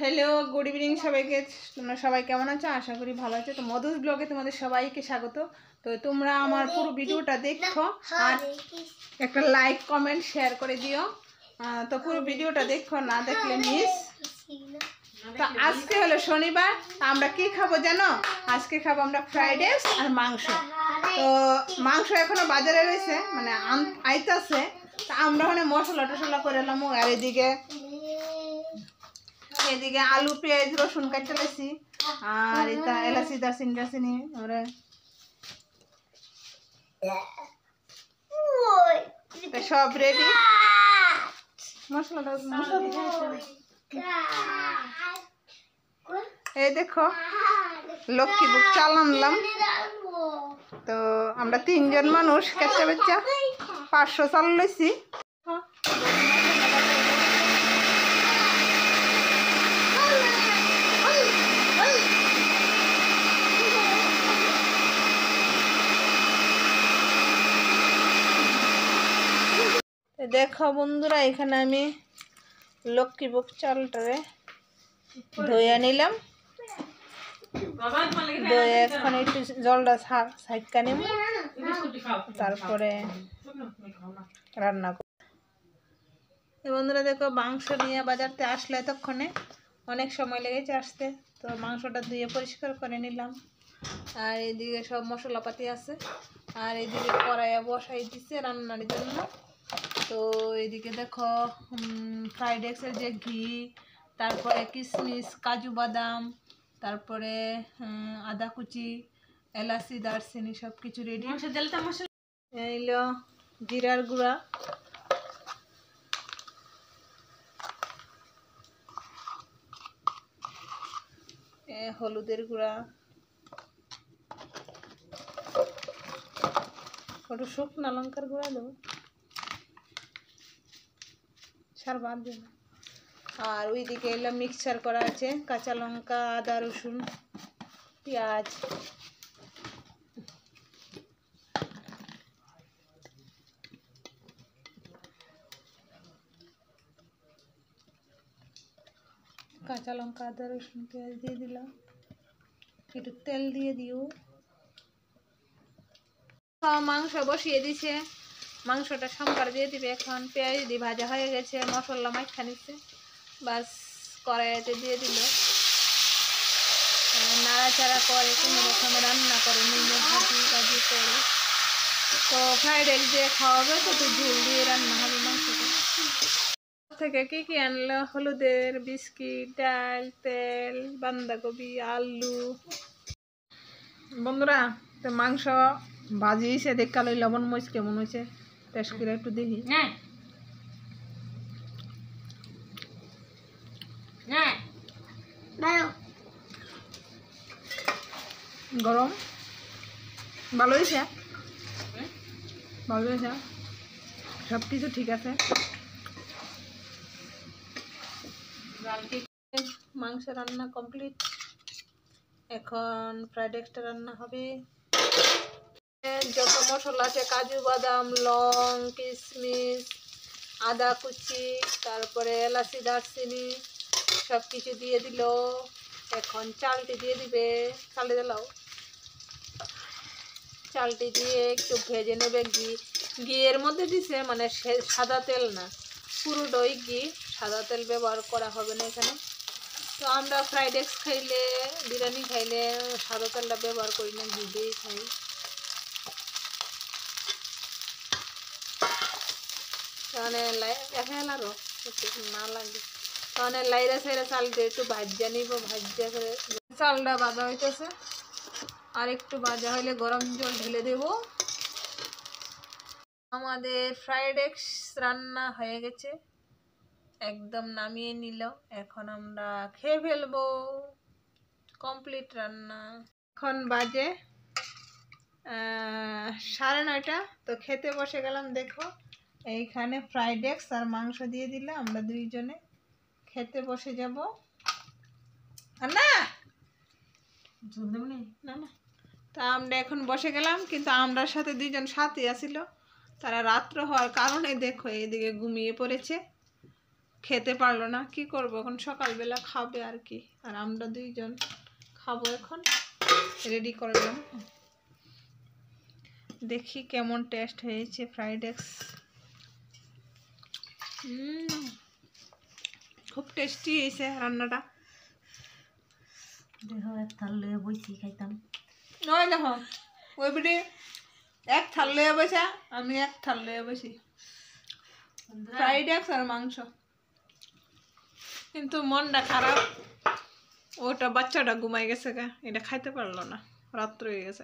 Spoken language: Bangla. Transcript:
হ্যালো, গুড ইভিনিং সবাইকে। তোমরা সবাই কেমন আছো? আশা করি ভালো আছো। তো মধুস ব্লগে তোমাদের সবাইকে স্বাগত। তো তোমরা আমার পুরো ভিডিওটা দেখো আর একটা লাইক কমেন্ট শেয়ার করে দিও। তো পুরো ভিডিওটা দেখো, না দেখলে মিস। তো আজকে হলো শনিবার, আমরা কি খাবো জানো? আজকে খাবো আমরা ফ্রাইড রাইস আর মাংস। তো মাংস এখনো বাজারে রয়েছে, মানে আইতাছে। তা আমরা ওখানে মশলা টশলা করে এলাম। আর এদিকে আলু পেঁয়াজ রসুন কাটতে লাইছি, আর এটা এলাচি দারচিনি টারচিনি আমরা সব রেডি। মশলাটা এই দেখো, লক্ষ্মী বুক চাল আনলাম। তো আমরা 3 জন মানুষ, কাচ্চা বাচ্চা 500 চাল লইছি। দেখো বন্ধুরা, এখানে আমি লক্ষ্মী বুক চালটারে ধুয়ে নিলাম। ধুয়ে এখন একটু জলটা সাইডকা নিব, তারপরে রান্না করব। বন্ধুরা দেখো, মাংস নিয়ে বাজারতে আসলে এতক্ষণে অনেক সময় লেগেছে আসতে। তো মাংসটা ধুয়ে পরিষ্কার করে নিলাম। আর এদিকে সব মশলাপাতি আছে, আর এদিকে কড়াইয়া বসাই দিচ্ছে রান্নার জন্য। তো এদিকে দেখো, ফ্রাইড রাইসের যে ঘি, তারপরে কিশমিশ কাজু বাদাম, তারপরে আদা কুচি এলাচি দারচিনি সব কিছু রেডি। এইলো জিরার গুঁড়া, হলুদের গুঁড়া, একটু শুকনো লঙ্কার গুঁড়া দেবো, সার বাদ দেব। আর ওইদিকে এলো মিক্সচার করা আছে, কাঁচা লঙ্কা আদা রসুন পেঁয়াজ। কাঁচা লঙ্কা আদা রসুন পেঁয়াজ দিয়ে দিলাম, একটু তেল দিয়ে দিও। মাংস বসিয়ে দিছে, মাংসটা সম্বার দিয়ে দিবে। এখন পেঁয়াজ দিয়ে ভাজা হয়ে গেছে, মশলা মাখা নিচ্ছে, বাস কড়াইতে দিয়ে দিল। নাড়াচাড়া করে কোনো রকমে রান্না করে নিলে ভাজি ভাজি করে। তো ফ্রাইড রাইস দিয়ে খাওয়াবে, তো একটু ঝোল দিয়ে রান্না হবে মাংসটা। থেকে কি কি আনলো? হলুদের বিস্কিট, ডাল, তেল, বাঁধাকপি, আলু। বন্ধুরা, তো মাংস ভাজি হয়েছে, দেখা লই লবণ মরিচ কেমন হয়েছে টেস্ট করে একটু দেখি। গরম ভালো হয়েছে, ভালো হয়েছে, সব কিছু ঠিক আছে। মাংস রান্না কমপ্লিট, এখন ফ্রাইড রাইসটা রান্না হবে। যত মশলা আছে, কাজু বাদাম লং কিশমিশ আদা কুচি, তারপরে এলাচি দারচিনি সব কিছু দিয়ে দিল। এখন চালটি দিয়ে দিবে, চালে দিলাও, চালটি দিয়ে একটু ভেজে নেবে। ঘিয়ের মধ্যে দিছে, মানে সাদা তেল না, পুরোটাই ঘি, সাদা তেল ব্যবহার করা হবে না এখানে। তো আমরা ফ্রাইড রাইস খাইলে, বিরিয়ানি খাইলে সাদা তেলটা ব্যবহার করি না, ঘি দিয়েই খাই। তাহলে আরও না লাগে, তাহলে লাইরা সাইরা চাল দিয়ে একটু ভাজা নিব। ভাজা করে চালটা ভাজা হইতেছে, আর একটু ভাজা হইলে গরম জল ঢেলে দেব। আমাদের ফ্রাইড রাইস রান্না হয়ে গেছে, একদম নামিয়ে নিল। এখন আমরা খেয়ে ফেলবো, কমপ্লিট রান্না। এখন বাজে 9:30। তো খেতে বসে গেলাম। দেখো, এইখানে ফ্রাইড রাইস আর মাংস দিয়ে দিলে আমরা 2 জনে খেতে বসে যাব। না না না, তা আমরা এখন বসে গেলাম, কিন্তু আমরার সাথে 2 জন সাথী আসিল। তারা রাত্র হওয়ার কারণে দেখো এইদিকে ঘুমিয়ে পড়েছে। খেতে পারলো না, কি করবো এখন, সকালবেলা খাবে আর কি, আর আমরা দুইজন খাবো। এখন রেডি করলাম, দেখি কেমন টেস্ট হয়েছে ফ্রাইড এগস। খুব টেস্টি হয়েছে রান্নাটা। দেখো এক থাল লয়ে বইছি খাইতাম। ওই দেখো ওই বিটি এক থাল লয়ে বসে, আমি এক থাল লয়ে বসি, ফ্রাইড এগস আর মাংস। কিন্তু মনটা খারাপ, ওটা বাচ্চাটা ঘুমাই গেছে গা, এটা খাইতে পারলো না, রাত্র হয়ে গেছে।